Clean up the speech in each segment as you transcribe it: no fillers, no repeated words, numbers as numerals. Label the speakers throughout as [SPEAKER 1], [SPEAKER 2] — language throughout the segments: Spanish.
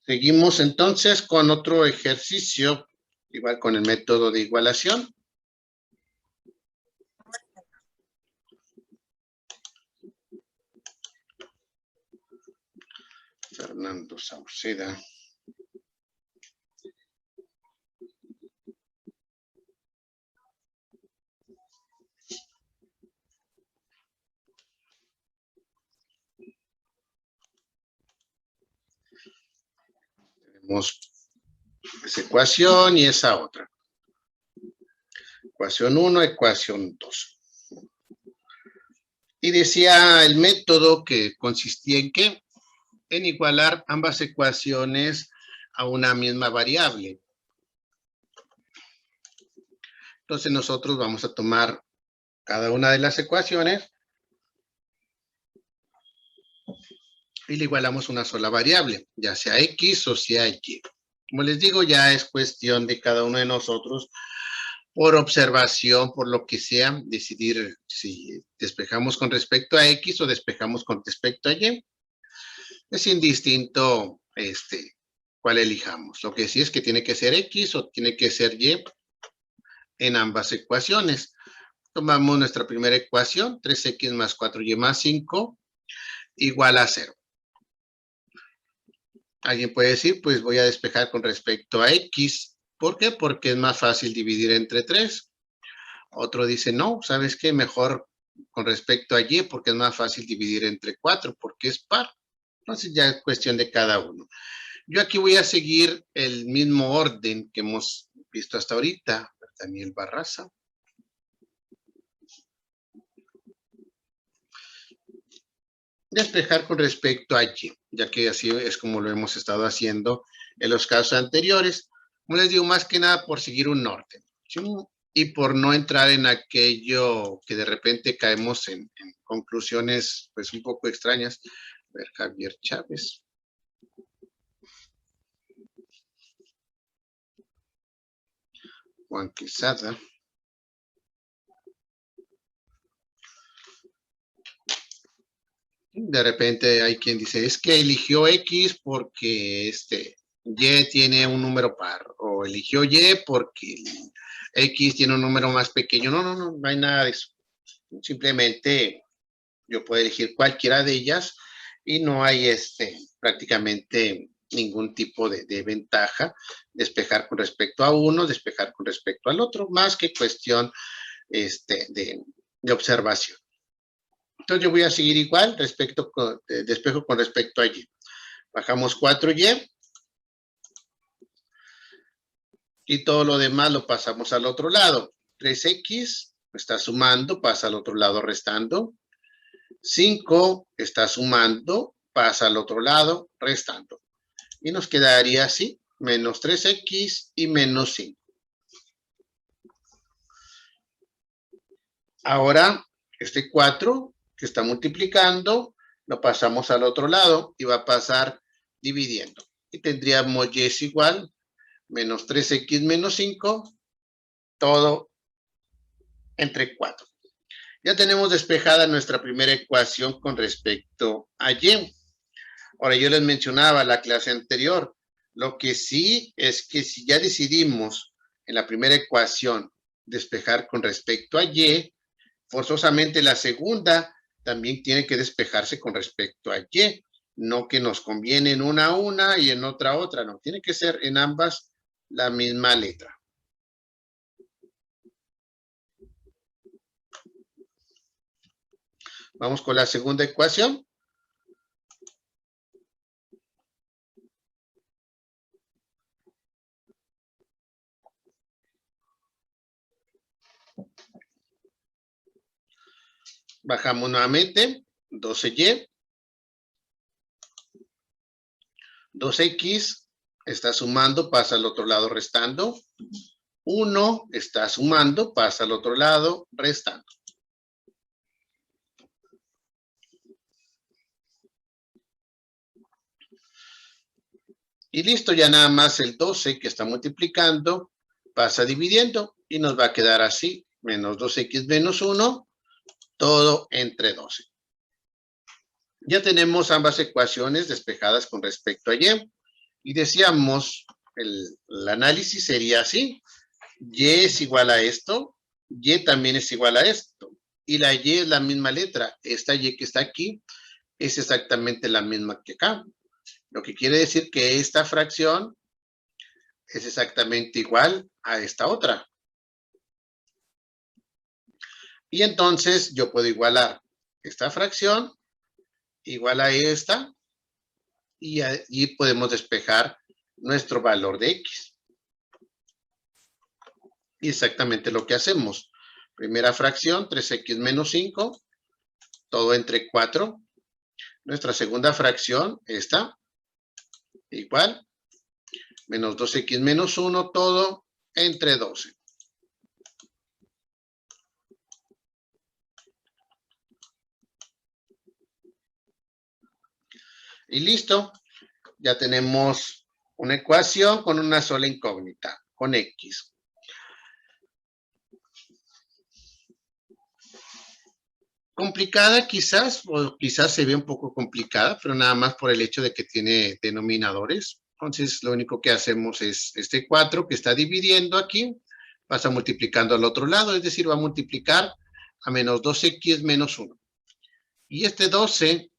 [SPEAKER 1] Seguimos entonces con otro ejercicio, igual con el método de igualación. Fernando Sauceda. Tenemos esa ecuación y esa otra. Ecuación 1, ecuación 2. Y decía el método que consistía en ¿qué? En igualar ambas ecuaciones a una misma variable. Entonces nosotros vamos a tomar cada una de las ecuaciones y le igualamos una sola variable, ya sea X o sea Y. Como les digo, ya es cuestión de cada uno de nosotros, por observación, por lo que sea, decidir si despejamos con respecto a X o despejamos con respecto a Y. Es indistinto cuál elijamos. Lo que sí es que tiene que ser X o tiene que ser Y en ambas ecuaciones. Tomamos nuestra primera ecuación, 3X más 4Y más 5, igual a 0. Alguien puede decir, pues voy a despejar con respecto a X. ¿Por qué? Porque es más fácil dividir entre 3. Otro dice, no, ¿sabes qué? Mejor con respecto a Y, porque es más fácil dividir entre 4, porque es par. Entonces ya es cuestión de cada uno. Yo aquí voy a seguir el mismo orden que hemos visto hasta ahorita. Daniel Barraza. Despejar con respecto a Y, ya que así es como lo hemos estado haciendo en los casos anteriores. Como les digo, más que nada por seguir un orden, ¿sí? Y por no entrar en aquello que de repente caemos en conclusiones pues un poco extrañas. A ver, Javier Chávez. Juan Quesada. De repente hay quien dice, es que eligió X porque Y tiene un número par, o eligió Y porque X tiene un número más pequeño. No hay nada de eso. Simplemente yo puedo elegir cualquiera de ellas y no hay prácticamente ningún tipo de ventaja. Despejar con respecto a uno, despejar con respecto al otro, más que cuestión de observación. Entonces yo voy a seguir igual, despejo con respecto a Y. Bajamos 4Y. Y todo lo demás lo pasamos al otro lado. 3X está sumando, pasa al otro lado restando. 5 está sumando, pasa al otro lado restando. Y nos quedaría así, menos 3X y menos 5. Ahora, 4 que está multiplicando, lo pasamos al otro lado y va a pasar dividiendo. Y tendríamos Y es igual, menos 3X menos 5, todo entre 4. Ya tenemos despejada nuestra primera ecuación con respecto a Y. Ahora, yo les mencionaba la clase anterior, lo que sí es que si ya decidimos en la primera ecuación despejar con respecto a Y, forzosamente la segunda también tiene que despejarse con respecto a Y. No que nos conviene en una y en otra, no. Tiene que ser en ambas la misma letra. Vamos con la segunda ecuación. Bajamos nuevamente, 12Y. 2X está sumando, pasa al otro lado restando. 1 está sumando, pasa al otro lado restando. Y listo, ya nada más el 12 que está multiplicando, pasa dividiendo y nos va a quedar así, menos 2X menos 1, todo entre 12. Ya tenemos ambas ecuaciones despejadas con respecto a Y. Y decíamos, el análisis sería así. Y es igual a esto, y también es igual a esto. Y la y es la misma letra. Esta y que está aquí es exactamente la misma que acá. Lo que quiere decir que esta fracción es exactamente igual a esta otra. Y entonces yo puedo igualar esta fracción igual a esta y allí podemos despejar nuestro valor de x. Y exactamente lo que hacemos. Primera fracción, 3x menos 5, todo entre 4. Nuestra segunda fracción, esta, igual, menos 2x menos 1, todo entre 12. Y listo, ya tenemos una ecuación con una sola incógnita, con x. Complicada quizás, o quizás se ve un poco complicada, pero nada más por el hecho de que tiene denominadores. Entonces, lo único que hacemos es este 4 que está dividiendo aquí, pasa multiplicando al otro lado, es decir, va a multiplicar a menos 2x menos 1. Y este 12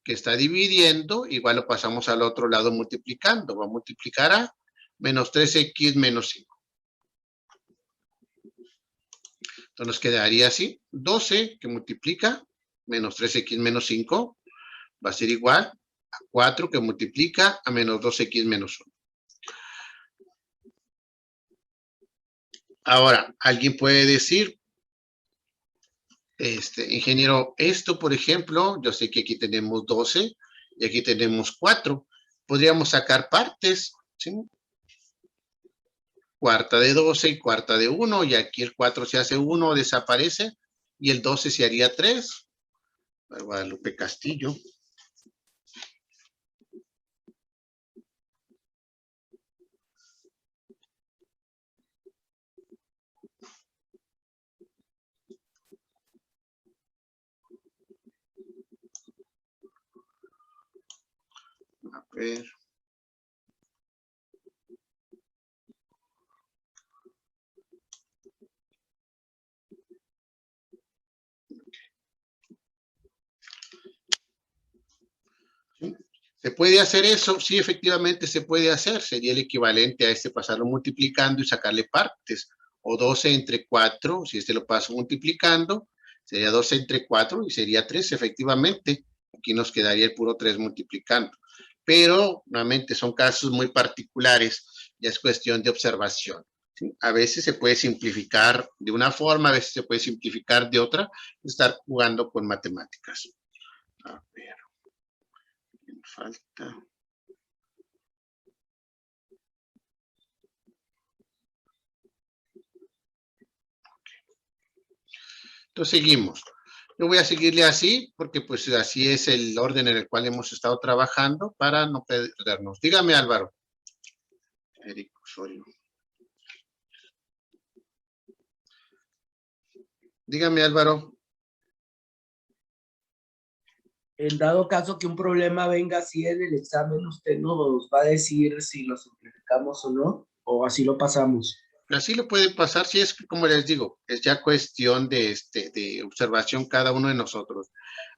[SPEAKER 1] que está dividiendo, igual lo pasamos al otro lado multiplicando, va a multiplicar a menos 3x menos 5. Entonces nos quedaría así, 12 que multiplica menos 3x menos 5 va a ser igual a 4 que multiplica a menos 2x menos 1. Ahora, alguien puede decir, ingeniero, esto por ejemplo, yo sé que aquí tenemos 12 y aquí tenemos 4. Podríamos sacar partes, ¿sí? Cuarta de 12 y cuarta de 1, y aquí el 4 se hace 1, desaparece, y el 12 se haría 3. Guadalupe Castillo. A ver. ¿Se puede hacer eso? Sí, efectivamente se puede hacer. Sería el equivalente a pasarlo multiplicando y sacarle partes. O 12 entre 4, si lo paso multiplicando, sería 12 entre 4 y sería 3, efectivamente. Aquí nos quedaría el puro 3 multiplicando. Pero, nuevamente, son casos muy particulares. Ya es cuestión de observación. ¿Sí? A veces se puede simplificar de una forma, a veces se puede simplificar de otra, estar jugando con matemáticas. A ver. Falta. Entonces seguimos. Yo voy a seguirle así porque pues así es el orden en el cual hemos estado trabajando para no perdernos. Dígame, Álvaro. Eric Osorio. Dígame, Álvaro.
[SPEAKER 2] En dado caso que un problema venga así en el examen, usted nos va a decir si lo simplificamos o no, o así lo pasamos.
[SPEAKER 1] Así lo puede pasar, si es como les digo, es ya cuestión de observación cada uno de nosotros.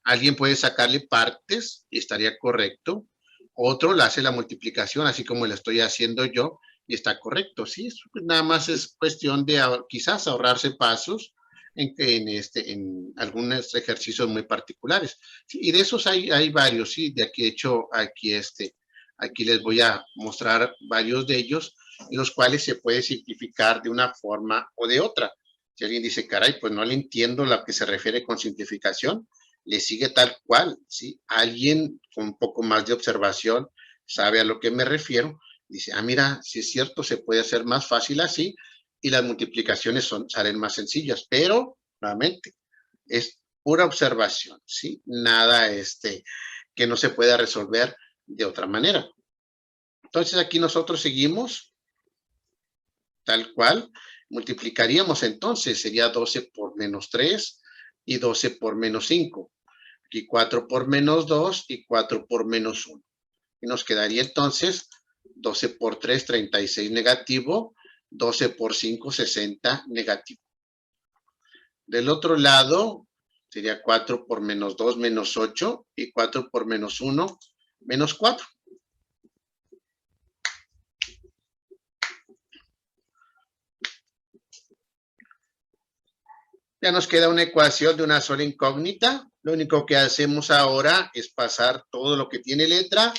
[SPEAKER 1] Alguien puede sacarle partes y estaría correcto. Otro le hace la multiplicación, así como lo estoy haciendo yo, y está correcto. Sí, eso pues nada más es cuestión de quizás ahorrarse pasos en algunos ejercicios muy particulares. Sí, y de esos hay varios, sí, de aquí, de hecho, aquí les voy a mostrar varios de ellos, en los cuales se puede simplificar de una forma o de otra. Si alguien dice, caray, pues no le entiendo a lo que se refiere con simplificación, le sigue tal cual, ¿sí? Alguien con un poco más de observación sabe a lo que me refiero, dice, mira, si es cierto, se puede hacer más fácil así y las multiplicaciones salen más sencillas, pero, nuevamente, es pura observación, ¿sí? Nada que no se pueda resolver de otra manera. Entonces, aquí nosotros seguimos tal cual, multiplicaríamos entonces, sería 12 por menos 3 y 12 por menos 5. Aquí 4 por menos 2 y 4 por menos 1. Y nos quedaría entonces 12 por 3, 36 negativo. 12 por 5, 60 negativo. Del otro lado sería 4 por menos 2, menos 8. Y 4 por menos 1, menos 4. Ya nos queda una ecuación de una sola incógnita. Lo único que hacemos ahora es pasar todo lo que tiene letra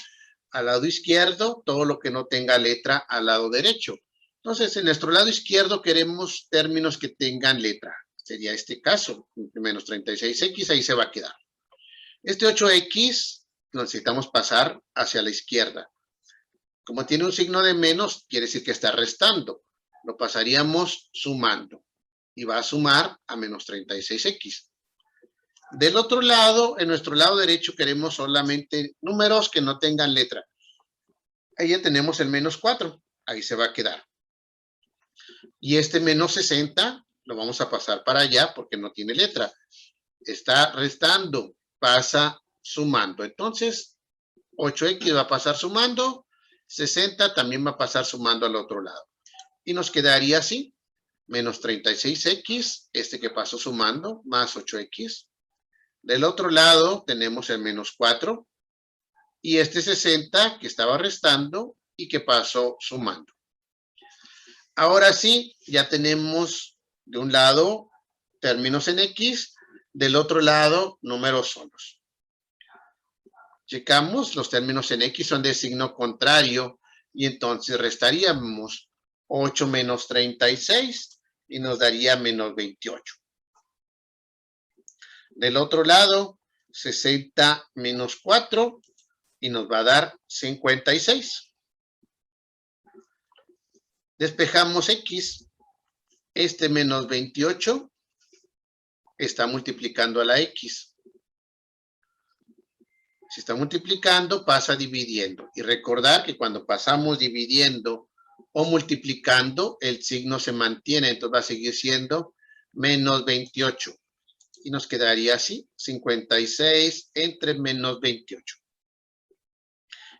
[SPEAKER 1] al lado izquierdo, todo lo que no tenga letra al lado derecho. Entonces, en nuestro lado izquierdo queremos términos que tengan letra. Sería este caso, menos 36x, ahí se va a quedar. Este 8x lo necesitamos pasar hacia la izquierda. Como tiene un signo de menos, quiere decir que está restando. Lo pasaríamos sumando. Y va a sumar a menos 36x. Del otro lado, en nuestro lado derecho, queremos solamente números que no tengan letra. Ahí ya tenemos el menos 4. Ahí se va a quedar. Y este menos 60 lo vamos a pasar para allá porque no tiene letra. Está restando, pasa sumando. Entonces, 8x va a pasar sumando, 60 también va a pasar sumando al otro lado. Y nos quedaría así. Menos 36x, este que pasó sumando, más 8x. Del otro lado tenemos el menos 4 y este 60 que estaba restando y que pasó sumando. Ahora sí, ya tenemos de un lado términos en x, del otro lado números solos. Checamos, los términos en x son de signo contrario y entonces restaríamos 8 menos 36 y nos daría menos 28. Del otro lado, 60 menos 4 y nos va a dar 56. Despejamos x. Este menos 28 está multiplicando a la x. Si está multiplicando, pasa dividiendo. Y recordar que cuando pasamos dividiendo o multiplicando, el signo se mantiene. Entonces va a seguir siendo menos 28. Y nos quedaría así, 56 entre menos 28.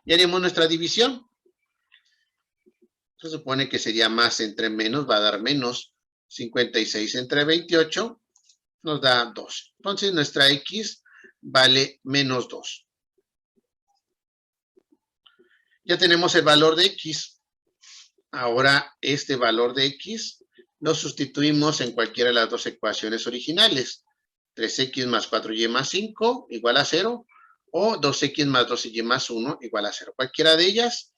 [SPEAKER 1] Y haremos nuestra división. Se supone que sería más entre menos, va a dar menos. 56 entre 28 nos da 2. Entonces nuestra x vale menos 2. Ya tenemos el valor de x. Ahora este valor de x lo sustituimos en cualquiera de las dos ecuaciones originales. 3x más 4y más 5 igual a 0. O 2x más 12y más 1 igual a 0. Cualquiera de ellas,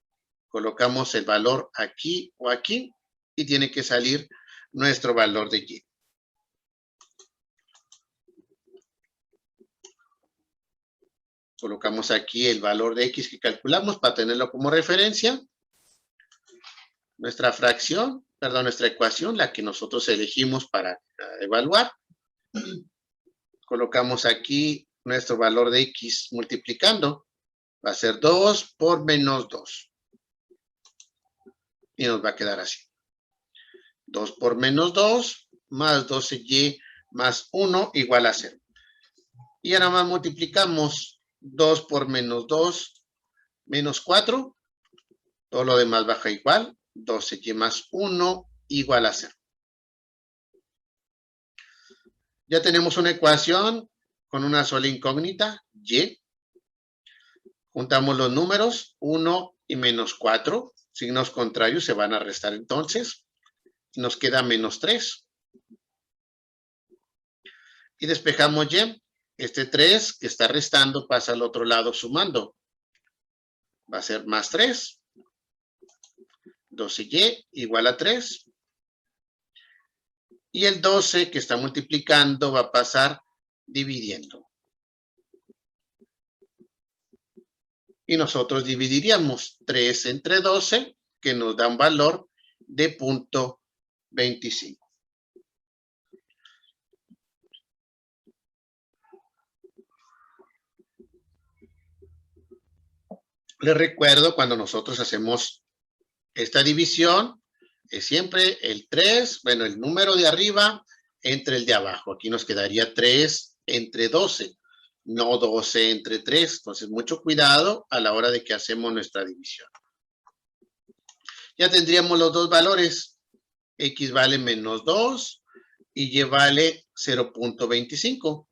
[SPEAKER 1] colocamos el valor aquí o aquí y tiene que salir nuestro valor de y. Colocamos aquí el valor de x que calculamos para tenerlo como referencia. Nuestra fracción, perdón, nuestra ecuación, la que nosotros elegimos para evaluar. Colocamos aquí nuestro valor de x multiplicando. Va a ser 2 por menos 2. Y nos va a quedar así. 2 por menos 2 más 12y más 1 igual a 0. Y ahora más multiplicamos 2 por menos 2 menos 4. Todo lo demás baja igual. 12y más 1 igual a 0. Ya tenemos una ecuación con una sola incógnita, y. Juntamos los números, 1 y menos 4. Signos contrarios se van a restar entonces. Nos queda menos 3. Y despejamos y. Este 3 que está restando pasa al otro lado sumando. Va a ser más 3. 12y igual a 3. Y el 12 que está multiplicando va a pasar dividiendo. Y nosotros dividiríamos 3 entre 12, que nos da un valor de 0.25. Les recuerdo, cuando nosotros hacemos esta división, es siempre el 3, bueno, el número de arriba entre el de abajo. Aquí nos quedaría 3 entre 12, no 12 entre 3. Entonces, mucho cuidado a la hora de que hacemos nuestra división. Ya tendríamos los dos valores. X vale menos 2 y Y vale 0.25.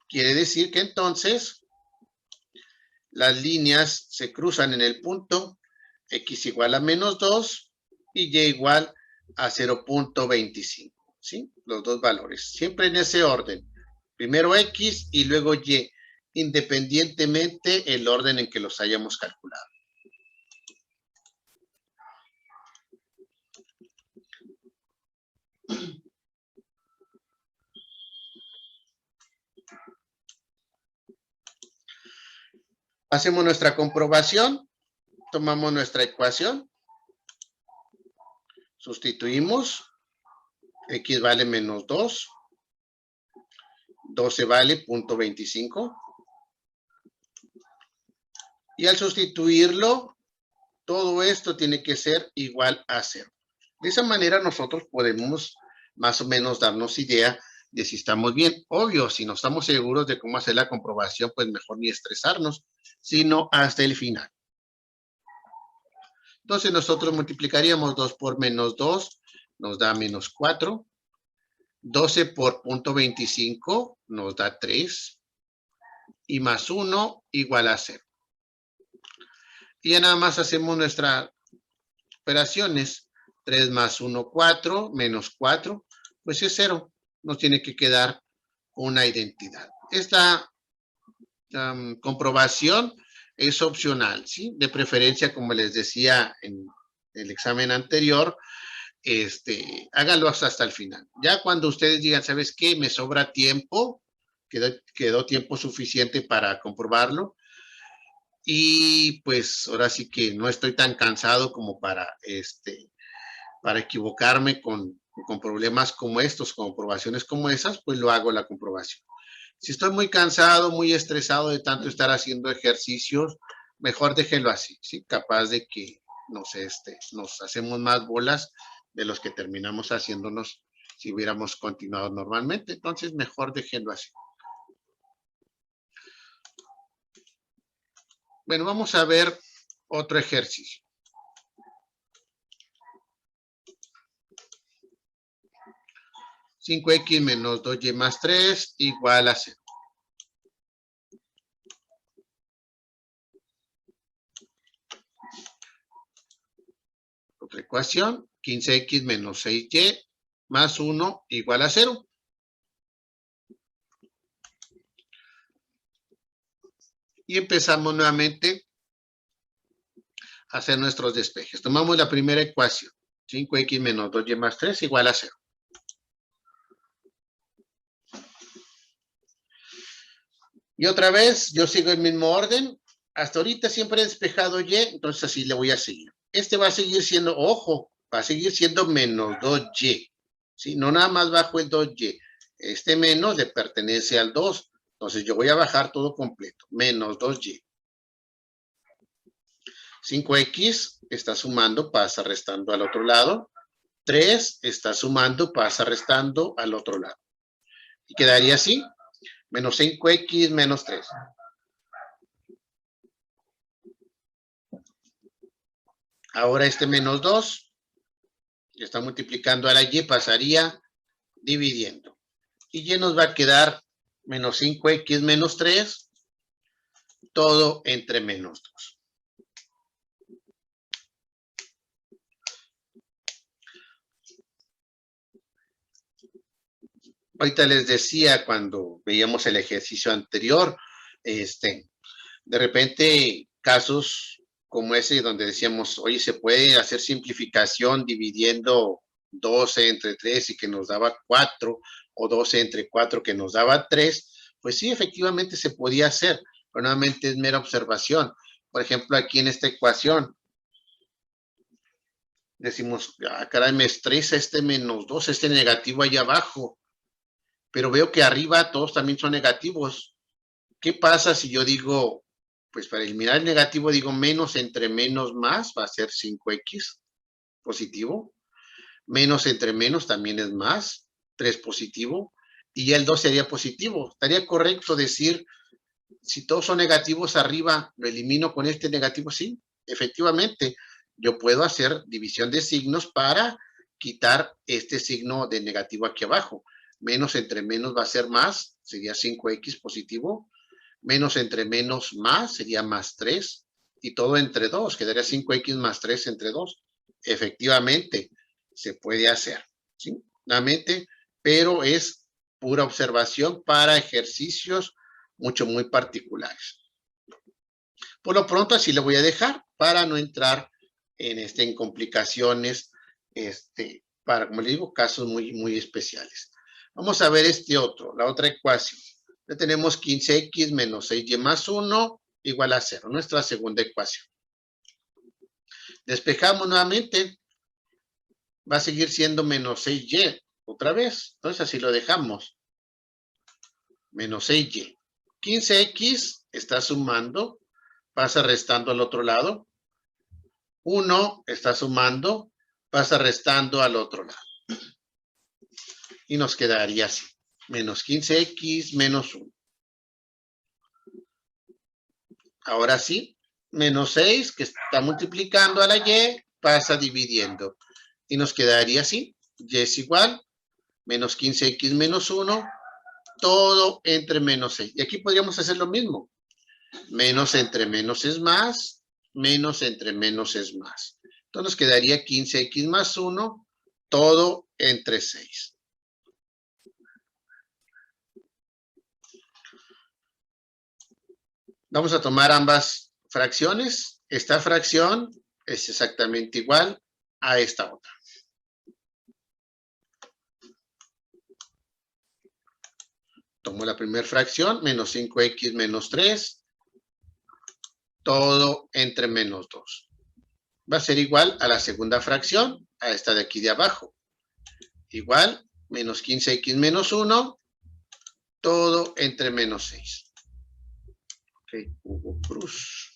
[SPEAKER 1] Quiere decir que entonces las líneas se cruzan en el punto X igual a menos 2 y Y igual a 0.25. ¿Sí? Los dos valores. Siempre en ese orden. Primero X y luego Y, independientemente el orden en que los hayamos calculado. Hacemos nuestra comprobación, tomamos nuestra ecuación, sustituimos, X vale menos 2, 12 vale 0.25, y al sustituirlo, todo esto tiene que ser igual a 0. De esa manera nosotros podemos más o menos darnos idea de si estamos bien. Obvio, si no estamos seguros de cómo hacer la comprobación, pues mejor ni estresarnos, sino hasta el final. Entonces nosotros multiplicaríamos 2 por menos 2, nos da menos 4. 12 por 0.25 nos da 3. Y más 1 igual a 0. Y ya nada más hacemos nuestras operaciones. 3 más 1, 4, menos 4, pues es 0. Nos tiene que quedar una identidad. Esta comprobación es opcional, ¿sí? De preferencia, como les decía en el examen anterior, háganlo hasta el final. Ya cuando ustedes digan, ¿sabes qué? Me sobra tiempo, quedó tiempo suficiente para comprobarlo, y pues ahora sí que no estoy tan cansado como para equivocarme con problemas como estos, con comprobaciones como esas, pues lo hago la comprobación. Si estoy muy cansado, muy estresado de tanto estar haciendo ejercicios, mejor déjenlo así, ¿sí? Capaz de que nos hacemos más bolas de los que terminamos haciéndonos si hubiéramos continuado normalmente. Entonces, mejor déjenlo así. Bueno, vamos a ver otro ejercicio. (5x menos 2y más 3 igual a 0). Otra ecuación, 15x menos 6y más 1 igual a 0. Y empezamos nuevamente a hacer nuestros despejes. Tomamos la primera ecuación, 5x menos 2y más 3 igual a 0. Y otra vez, yo sigo el mismo orden. Hasta ahorita siempre he despejado y, entonces así le voy a seguir. Este va a seguir siendo, ojo, va a seguir siendo menos 2y. ¿Sí? No nada más bajo el 2y. Este menos le pertenece al 2. Entonces yo voy a bajar todo completo. Menos 2y. 5x está sumando, pasa restando al otro lado. 3 está sumando, pasa restando al otro lado. Y quedaría así. Menos 5x menos 3. Ahora este menos 2, que está multiplicando a la y, pasaría dividiendo. Y y nos va a quedar menos 5x menos 3, todo entre menos 2. Ahorita les decía cuando veíamos el ejercicio anterior, de repente casos como ese donde decíamos, oye, se puede hacer simplificación dividiendo 12 entre 3 y que nos daba 4, o 12 entre 4 que nos daba 3, pues sí, efectivamente se podía hacer, pero nuevamente es mera observación. Por ejemplo, aquí en esta ecuación, decimos, caray, me estresa este menos 2, este negativo allá abajo, pero veo que arriba todos también son negativos. ¿Qué pasa si yo digo, pues para eliminar el negativo digo menos entre menos más, va a ser 5x positivo, menos entre menos también es más, 3 positivo, y ya el 2 sería positivo. Estaría correcto decir Si todos son negativos arriba, lo elimino con este negativo, sí, efectivamente. Yo puedo hacer división de signos para quitar este signo de negativo aquí abajo. Menos entre menos va a ser más, sería 5x positivo. Menos entre menos más sería más 3. Y todo entre 2, quedaría 5x más 3 entre 2. Efectivamente, se puede hacer, ¿sí? Nuevamente, pero es pura observación para ejercicios muy particulares. Por lo pronto así lo voy a dejar para no entrar en complicaciones, para, como le digo, casos muy especiales. Vamos a ver la otra ecuación. Ya tenemos 15x menos 6y más 1 igual a 0, nuestra segunda ecuación. Despejamos nuevamente, va a seguir siendo menos 6y otra vez, entonces así lo dejamos. Menos 6y. 15x está sumando, pasa restando al otro lado. 1 está sumando, pasa restando al otro lado. Y nos quedaría así. Menos 15x menos 1. Ahora sí, menos 6, que está multiplicando a la y, pasa dividiendo. Y nos quedaría así. Y es igual, menos 15x menos 1, todo entre menos 6. Y aquí podríamos hacer lo mismo. Menos entre menos es más, menos entre menos es más. Entonces nos quedaría 15x más 1, todo entre 6. Vamos a tomar ambas fracciones. Esta fracción es exactamente igual a esta otra. Tomo la primera fracción, menos 5x menos 3, todo entre menos 2. Va a ser igual a la segunda fracción, a esta de aquí de abajo. Igual, menos 15x menos 1, todo entre menos 6. Ok, Hugo Cruz.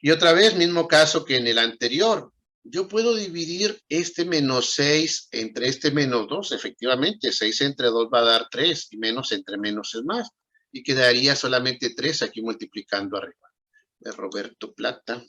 [SPEAKER 1] Y otra vez, mismo caso que en el anterior. Yo puedo dividir este menos 6 entre este menos 2, efectivamente. 6 entre 2 va a dar 3 y menos entre menos es más. Y quedaría solamente 3 aquí multiplicando arriba. De Roberto Plata.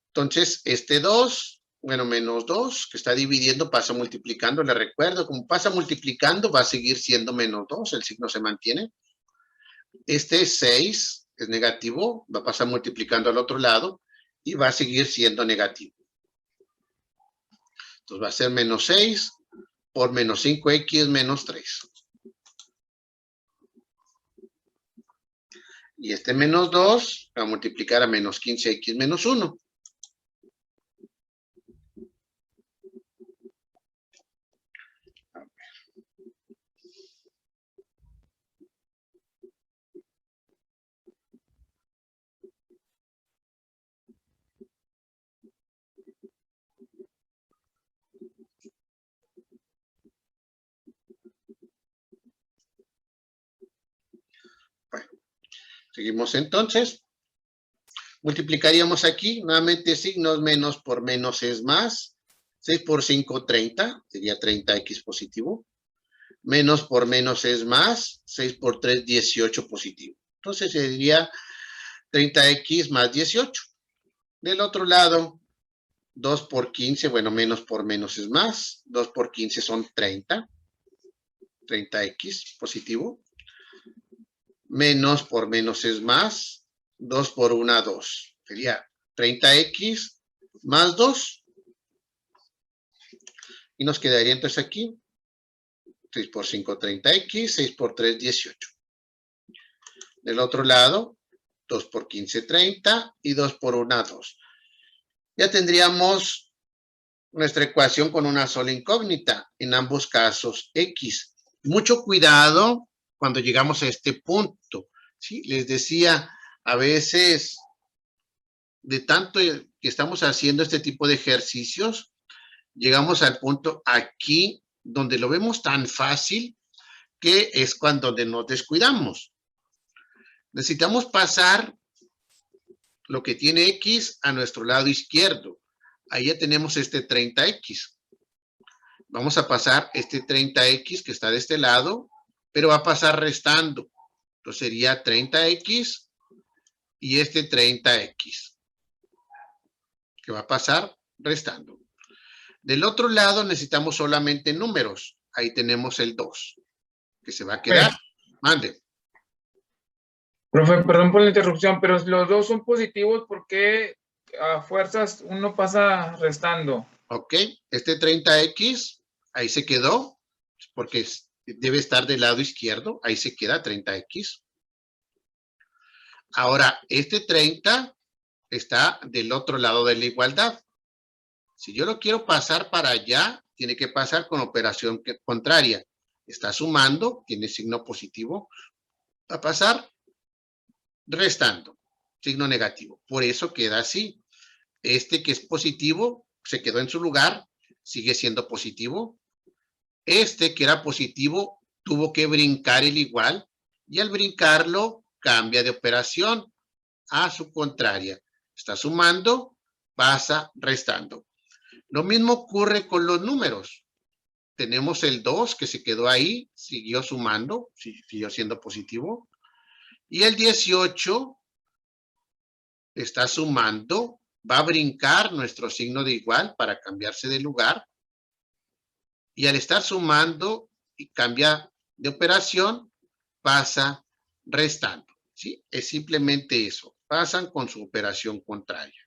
[SPEAKER 1] Entonces, este 2, bueno, menos 2, que está dividiendo, pasa multiplicando. Le recuerdo, como pasa multiplicando, va a seguir siendo menos 2, el signo se mantiene. Este 6 es negativo, va a pasar multiplicando al otro lado y va a seguir siendo negativo. Entonces va a ser menos 6 por menos 5x menos 3. Y este menos 2 va a multiplicar a menos 15x menos 1. Bueno, seguimos entonces. Multiplicaríamos aquí, nuevamente signos, menos por menos es más. 6 por 5, 30, sería 30x positivo. Menos por menos es más, 6 por 3, 18 positivo. Entonces sería 30x más 18. Del otro lado, 2 por 15, bueno, menos por menos es más. 2 por 15 son 30. 30x positivo. Menos por menos es más. 2 por 1, 2. Sería 30x más 2. Y nos quedaría entonces aquí 6 por 5, 30x, 6 por 3, 18. Del otro lado, 2 por 15, 30 y 2 por 1, 2. Ya tendríamos nuestra ecuación con una sola incógnita, en ambos casos x. Mucho cuidado cuando llegamos a este punto. ¿Sí? Les decía, a veces de tanto que estamos haciendo este tipo de ejercicios, llegamos al punto aquí donde lo vemos tan fácil que es cuando nos descuidamos. Necesitamos pasar lo que tiene X a nuestro lado izquierdo. Ahí ya tenemos este 30X. Vamos a pasar este 30X que está de este lado, pero va a pasar restando. Entonces sería 30X y este 30X, que va a pasar restando. Del otro lado necesitamos solamente números. Ahí tenemos el 2, que se va a quedar. Mande.
[SPEAKER 3] Profe, perdón por la interrupción, pero los dos son positivos, ¿por qué a fuerzas uno pasa restando?
[SPEAKER 1] Ok, este 30X, ahí se quedó, porque debe estar del lado izquierdo, ahí se queda 30X. Ahora, este 30 está del otro lado de la igualdad. Si yo lo quiero pasar para allá, tiene que pasar con operación contraria. Está sumando, tiene signo positivo, va a pasar restando, signo negativo. Por eso queda así. Este que es positivo se quedó en su lugar, sigue siendo positivo. Este que era positivo tuvo que brincar el igual y al brincarlo cambia de operación a su contraria. Está sumando, pasa restando. Lo mismo ocurre con los números. Tenemos el 2 que se quedó ahí, siguió sumando, siguió siendo positivo. Y el 18 está sumando, va a brincar nuestro signo de igual para cambiarse de lugar. Y al estar sumando y cambia de operación, pasa restando. ¿Sí? Es simplemente eso. Pasan con su operación contraria.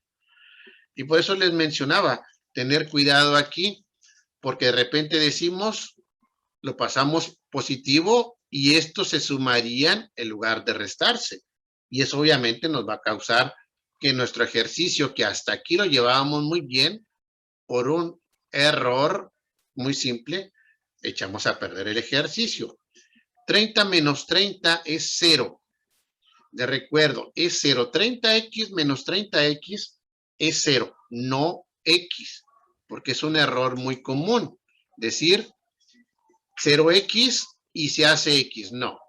[SPEAKER 1] Y por eso les mencionaba, tener cuidado aquí, porque de repente decimos, lo pasamos positivo y estos se sumarían en lugar de restarse. Y eso obviamente nos va a causar que nuestro ejercicio, que hasta aquí lo llevábamos muy bien, por un error muy simple, echamos a perder el ejercicio. 30 menos 30 es 0. De recuerdo, es 0. 30X menos 30X es 0, no X, porque es un error muy común. Decir 0X y se hace X. No.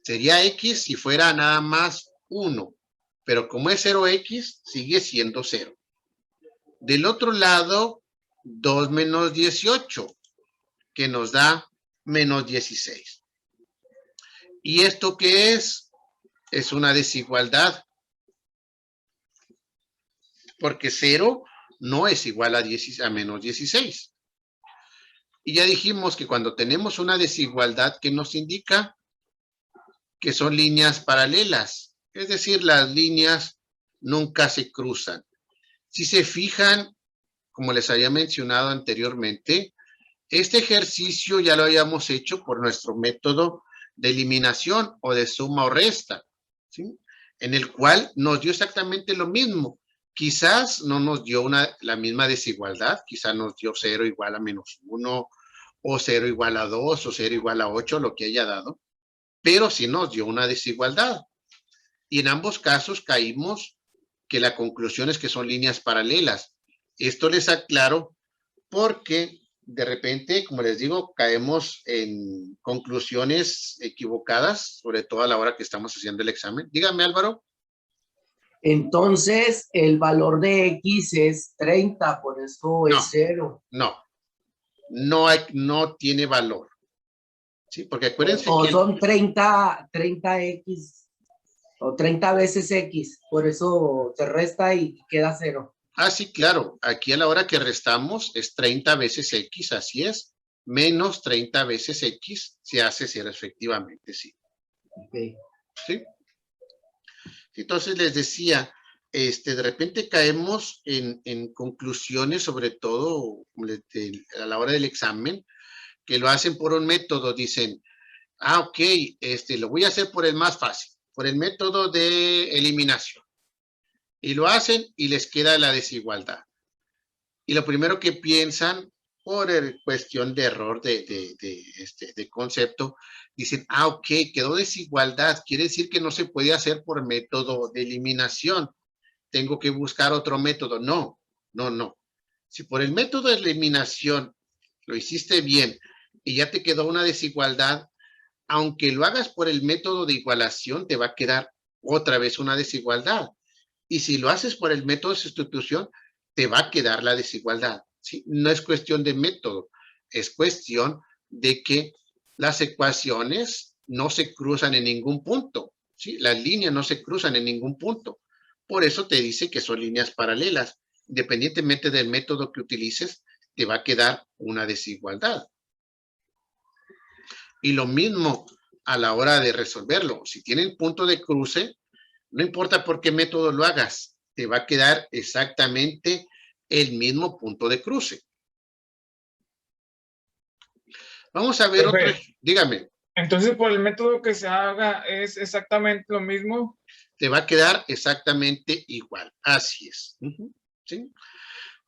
[SPEAKER 1] Sería X si fuera nada más 1. Pero como es 0X, sigue siendo 0. Del otro lado, 2 menos 18, que nos da menos 16. ¿Y esto qué es? Es una desigualdad. Porque 0 no es igual a menos 16. Y ya dijimos que cuando tenemos una desigualdad, ¿qué nos indica? Que son líneas paralelas. Es decir, las líneas nunca se cruzan. Si se fijan, como les había mencionado anteriormente, este ejercicio ya lo habíamos hecho por nuestro método de eliminación o de suma o resta, ¿sí? En el cual nos dio exactamente lo mismo. Quizás no nos dio la misma desigualdad, quizás nos dio 0 igual a menos 1, o 0 igual a 2, o 0 igual a 8, lo que haya dado, pero sí nos dio una desigualdad. Y en ambos casos caímos que la conclusión es que son líneas paralelas. Esto les aclaro porque de repente, como les digo, caemos en conclusiones equivocadas, sobre todo a la hora que estamos haciendo el examen. Dígame, Álvaro.
[SPEAKER 2] Entonces, el valor de X es 30, por eso es 0.
[SPEAKER 1] No tiene valor. Sí, porque acuérdense
[SPEAKER 2] o
[SPEAKER 1] que...
[SPEAKER 2] son 30X, o 30 veces X, por eso se resta y queda 0.
[SPEAKER 1] Ah, sí, claro. Aquí a la hora que restamos es 30 veces X, así es. Menos 30 veces X se hace 0, efectivamente, sí.
[SPEAKER 2] Okay.
[SPEAKER 1] ¿Sí? Entonces les decía, de repente caemos en conclusiones, sobre todo a la hora del examen, que lo hacen por un método, dicen, ok, lo voy a hacer por el más fácil, por el método de eliminación. Y lo hacen y les queda la desigualdad. Y lo primero que piensan, por cuestión de error de concepto, dicen, ok, quedó desigualdad, quiere decir que no se puede hacer por método de eliminación. tengo que buscar otro método. No. Si por el método de eliminación lo hiciste bien y ya te quedó una desigualdad, aunque lo hagas por el método de igualación, te va a quedar otra vez una desigualdad. Y si lo haces por el método de sustitución, te va a quedar la desigualdad. ¿Sí? No es cuestión de método, es cuestión de que las ecuaciones no se cruzan en ningún punto. ¿Sí? Las líneas no se cruzan en ningún punto. Por eso te dice que son líneas paralelas. Independientemente del método que utilices, te va a quedar una desigualdad. Y lo mismo a la hora de resolverlo. Si tienen punto de cruce, no importa por qué método lo hagas, te va a quedar exactamente el mismo punto de cruce. Vamos a ver otro. Dígame.
[SPEAKER 3] Entonces, por el método que se haga, ¿es exactamente lo mismo?
[SPEAKER 1] Te va a quedar exactamente igual. Así es. ¿Sí?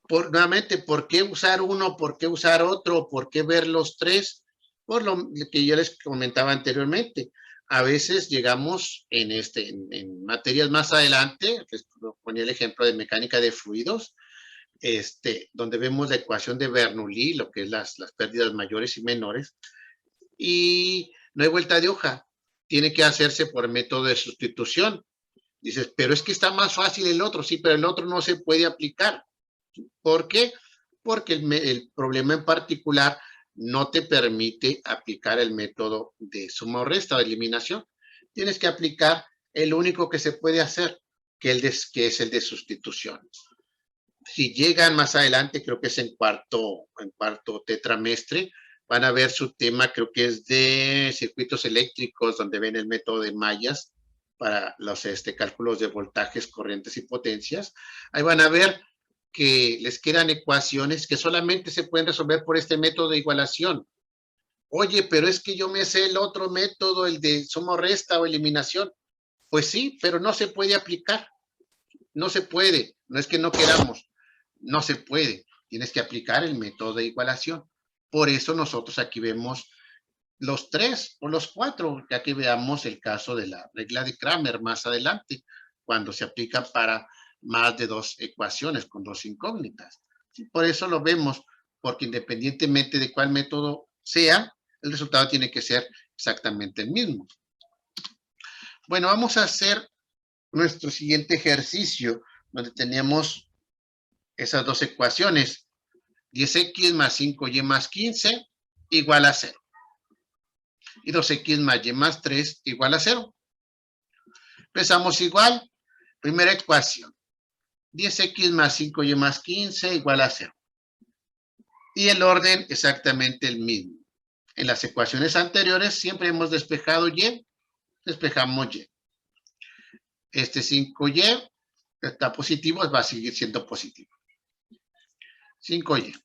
[SPEAKER 1] Nuevamente, ¿por qué usar uno? ¿Por qué usar otro? ¿Por qué ver los tres? Por lo que yo les comentaba anteriormente. A veces llegamos en materias más adelante, les ponía el ejemplo de mecánica de fluidos, donde vemos la ecuación de Bernoulli, lo que es las pérdidas mayores y menores, y no hay vuelta de hoja. Tiene que hacerse por método de sustitución. Dices, pero es que está más fácil el otro. Sí, pero el otro no se puede aplicar. ¿Por qué? Porque el problema en particular no te permite aplicar el método de suma o resta o eliminación. Tienes que aplicar el único que se puede hacer, que es el de sustitución. Si llegan más adelante, creo que es en cuarto tetramestre, van a ver su tema, creo que es de circuitos eléctricos, donde ven el método de mallas para los cálculos de voltajes, corrientes y potencias. Ahí van a ver que les quedan ecuaciones que solamente se pueden resolver por este método de igualación. Oye, pero es que yo me sé el otro método, el de suma o resta o eliminación. Pues sí, pero no se puede aplicar. No se puede. No es que no queramos. No se puede. Tienes que aplicar el método de igualación. Por eso nosotros aquí vemos los 3 o los 4, ya que veamos el caso de la regla de Kramer más adelante, cuando se aplica para más de 2 ecuaciones con 2 incógnitas. Sí, por eso lo vemos, porque independientemente de cuál método sea, el resultado tiene que ser exactamente el mismo. Bueno, vamos a hacer nuestro siguiente ejercicio, donde tenemos esas dos ecuaciones. 10x más 5y más 15 igual a 0. Y 2x más y más 3 igual a 0. Empezamos igual. Primera ecuación. 10x más 5y más 15 igual a 0. Y el orden exactamente el mismo. En las ecuaciones anteriores siempre hemos despejado y, despejamos y. Este 5y está positivo, va a seguir siendo positivo. 5y.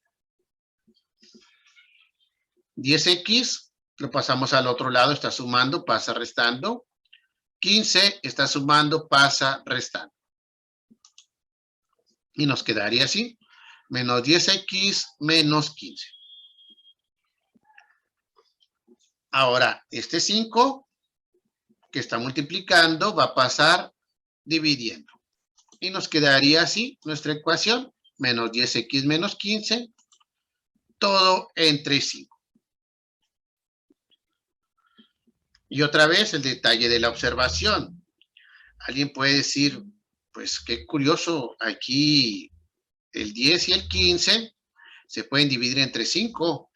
[SPEAKER 1] 10x, lo pasamos al otro lado, está sumando, pasa restando. 15 está sumando, pasa restando. Y nos quedaría así, menos 10x menos 15. Ahora, este 5 que está multiplicando va a pasar dividiendo. Y nos quedaría así nuestra ecuación, menos 10x menos 15, todo entre 5. Y otra vez el detalle de la observación. Alguien puede decir, pues qué curioso, aquí el 10 y el 15 se pueden dividir entre 5.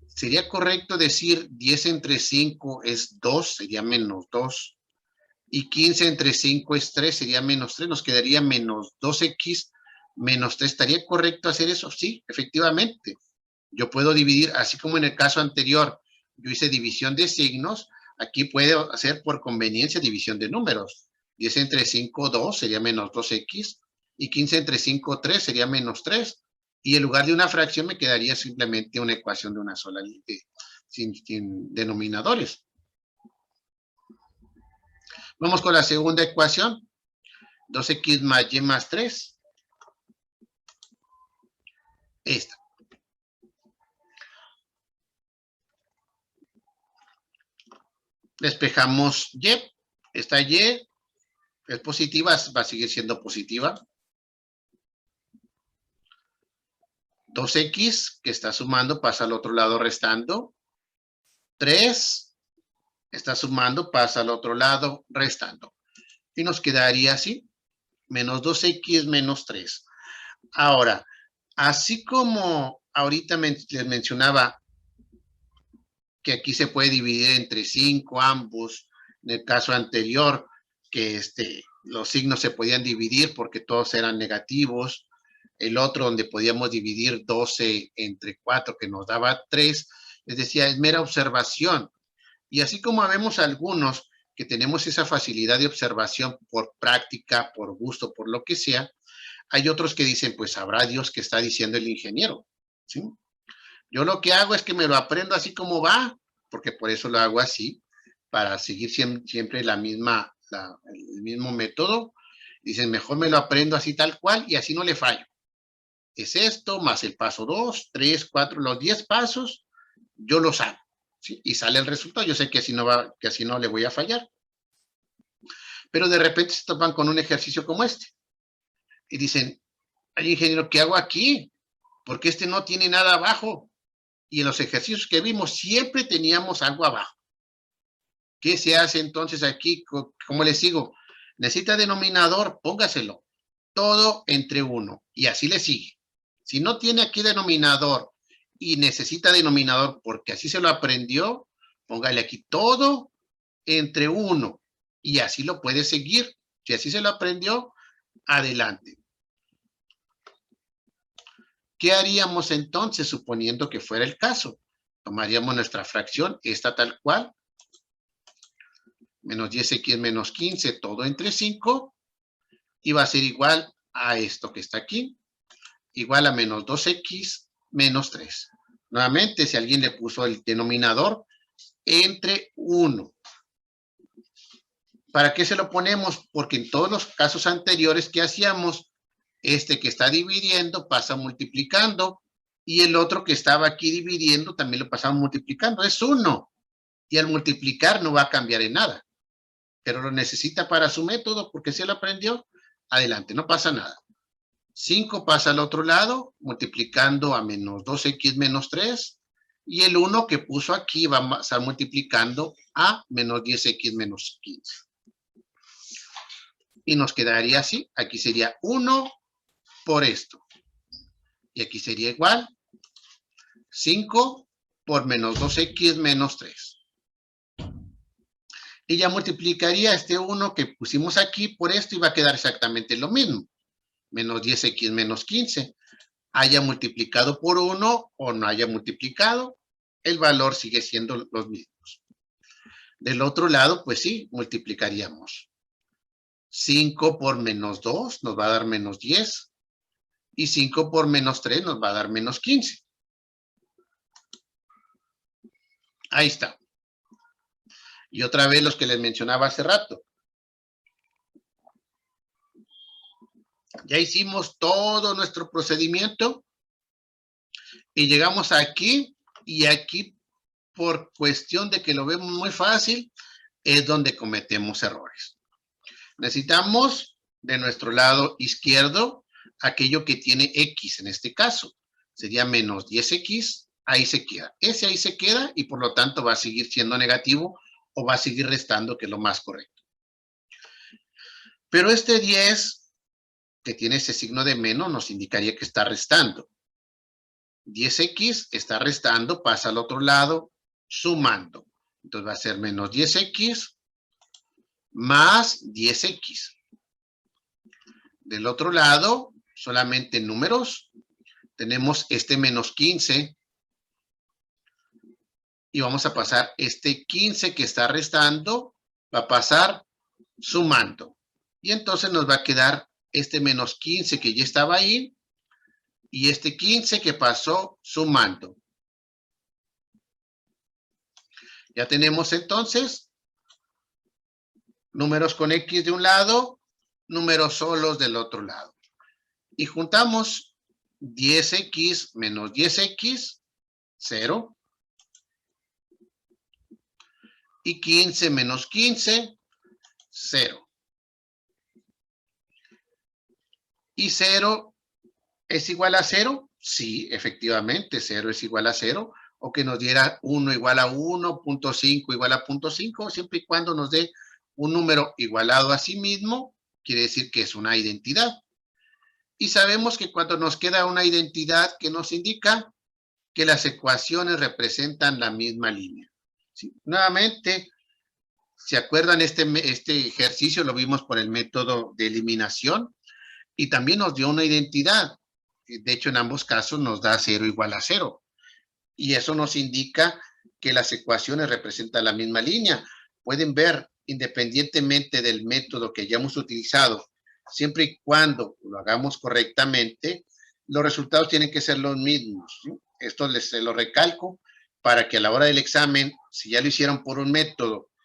[SPEAKER 1] Sería correcto decir 10 entre 5 es 2, sería menos 2. Y 15 entre 5 es 3, sería menos 3. Nos quedaría menos 2x menos 3. ¿Estaría correcto hacer eso? Sí, efectivamente. Yo puedo dividir, así como en el caso anterior, yo hice división de signos, aquí puedo hacer por conveniencia división de números. 10 entre 5, 2, sería menos 2x. Y 15 entre 5, 3, sería menos 3. Y en lugar de una fracción me quedaría simplemente una ecuación de una sola línea, sin denominadores. Vamos con la segunda ecuación. 2x más y más 3. Esta. Despejamos y. Esta y es positiva, va a seguir siendo positiva. 2x que está sumando pasa al otro lado restando. 3 está sumando, pasa al otro lado restando. Y nos quedaría así, menos 2x menos 3. Ahora, así como ahorita les mencionaba que aquí se puede dividir entre 5 ambos, en el caso anterior, que los signos se podían dividir porque todos eran negativos, el otro donde podíamos dividir 12 entre 4 que nos daba 3, les decía, es mera observación. Y así como vemos algunos que tenemos esa facilidad de observación por práctica, por gusto, por lo que sea, hay otros que dicen, pues sabrá Dios qué está diciendo el ingeniero, ¿sí? Yo lo que hago es que me lo aprendo así como va, porque por eso lo hago así, para seguir siempre el mismo método. Dicen, mejor me lo aprendo así tal cual y así no le fallo. Es esto, más el paso 2, 3, 4, los 10 pasos, yo los hago, ¿sí? Y sale el resultado. Yo sé que así no le voy a fallar. Pero de repente se topan con un ejercicio como este. Y dicen, ay, ingeniero, ¿qué hago aquí? Porque no tiene nada abajo. Y en los ejercicios que vimos siempre teníamos algo abajo. ¿Qué se hace entonces aquí? ¿Cómo les digo? Necesita denominador, póngaselo. Todo entre 1. Y así le sigue. Si no tiene aquí denominador y necesita denominador porque así se lo aprendió, póngale aquí todo entre 1. Y así lo puede seguir. Si así se lo aprendió, adelante. ¿Qué haríamos entonces, suponiendo que fuera el caso? Tomaríamos nuestra fracción, esta tal cual, menos 10x menos 15, todo entre 5, y va a ser igual a esto que está aquí, igual a menos 2x menos 3. Nuevamente, si alguien le puso el denominador, entre 1. ¿Para qué se lo ponemos? Porque en todos los casos anteriores que hacíamos, que está dividiendo pasa multiplicando, y el otro que estaba aquí dividiendo también lo pasamos multiplicando, es 1. Y al multiplicar no va a cambiar en nada, pero lo necesita para su método porque se lo aprendió, adelante, no pasa nada. 5 pasa al otro lado, multiplicando a menos 2x menos 3, y el 1 que puso aquí va a estar multiplicando a menos 10x menos 15. Y nos quedaría así, aquí sería 1 por esto. Y aquí sería igual 5 por menos 2x menos 3. Y ya multiplicaría este 1 que pusimos aquí por esto y va a quedar exactamente lo mismo. Menos 10x menos 15. Haya multiplicado por 1 o no haya multiplicado, el valor sigue siendo los mismos. Del otro lado, pues sí, multiplicaríamos. 5 por menos 2 nos va a dar menos 10. Y 5 por menos 3 nos va a dar menos 15. Ahí está. Y otra vez los que les mencionaba hace rato. Ya hicimos todo nuestro procedimiento y llegamos aquí, y aquí por cuestión de que lo vemos muy fácil, es donde cometemos errores. Necesitamos de nuestro lado izquierdo aquello que tiene x en este caso. Sería menos 10x, ahí se queda. Ese ahí se queda y por lo tanto va a seguir siendo negativo o va a seguir restando, que es lo más correcto. Pero este 10 que tiene ese signo de menos nos indicaría que está restando. 10x está restando, pasa al otro lado, sumando. Entonces va a ser menos 10x más 10x. Del otro lado, solamente números, tenemos este menos 15. Y vamos a pasar este 15 que está restando, va a pasar sumando. Y entonces nos va a quedar este menos 15 que ya estaba ahí, y este 15 que pasó sumando. Ya tenemos entonces números con X de un lado, números solos del otro lado. Y juntamos 10X menos 10X, 0. Y 15 menos 15, 0. ¿Y 0 es igual a 0? Sí, efectivamente, 0 es igual a 0. O que nos diera 1 igual a 1, 0.5 igual a 0.5, siempre y cuando nos dé un número igualado a sí mismo, quiere decir que es una identidad. Y sabemos que cuando nos queda una identidad que nos indica que las ecuaciones representan la misma línea. ¿Sí? Nuevamente, ¿se acuerdan? Este ejercicio lo vimos por el método de eliminación y también nos dio una identidad. De hecho, en ambos casos nos da 0 igual a 0. Y eso nos indica que las ecuaciones representan la misma línea. Pueden ver, independientemente del método que hayamos utilizado, siempre y cuando lo hagamos correctamente, los resultados tienen que ser los mismos, ¿sí? Esto se lo recalco para que a la hora del examen, si ya lo hicieron por un método